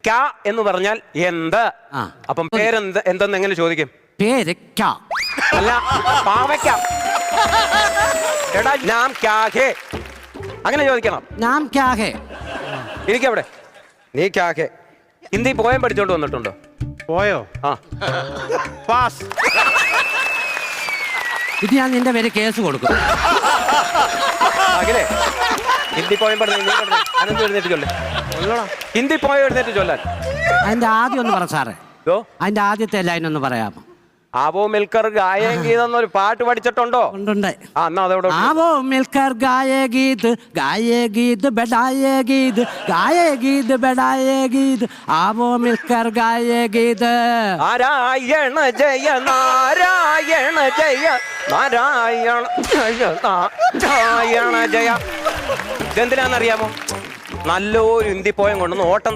ക്യാ എന്ന് പറഞ്ഞാൽ എന്ത്. അപ്പം പേരെന്ത് എന്തെന്ന് എങ്ങനെ ചോദിക്കും? പേര് ക്യാ അല്ല, പാവയ്ക്ക. എടാ നാം ക്യാ ഹേ അങ്ങനെ ചോദിക്കണം. നാം ക്യാ ഹേ. ഇരിക്കവിടെ. നീ ക്യാ ഹേ ഹിന്ദി പോയം പഠിച്ചോണ്ട് വന്നിട്ടുണ്ടോ? പോയോ? ആ, പാസ്. ഇത് ഞാൻ നിന്റെ പേര് കേസ് കൊടുക്കും. അഖിലേ, ഹിന്ദി പോയം പഠിച്ചു അനന്ത് എഴുന്നേറ്റ് ചൊല്ലേ. ഹിന്ദി പോയം എഴുന്നേറ്റ് ചൊല്ലാൻ. അതിന്റെ ആദ്യം ഒന്ന് പറ സാറേ. അതിന്റെ ആദ്യത്തെ ലൈൻ ഒന്ന് പറയാമോ? ആവോ മിൽക്കർ ഗായേം ഗീത് എന്നൊരു പാട്ട് പഠിച്ചിട്ടുണ്ടോ? ഉണ്ട്. ആ, എന്നാ അതവിടെ. ആവോ മിൽക്കർ ഗായേ ഗീത് ബെഡായേ ഗീത് ഗായേ ഗീത് ബെഡായേ ഗീത് ആവോ മിൽക്കർ ഗായേ ഗീത്. നാരായണ ജയ നാരായണ ജയ നാരായണ ജയ നാരായണ ജയ. ഇതെന്തിനാന്നറിയാമോ? നല്ലൊരു ഹിന്ദി പോയം കൊണ്ടുവന്ന് ഓട്ടം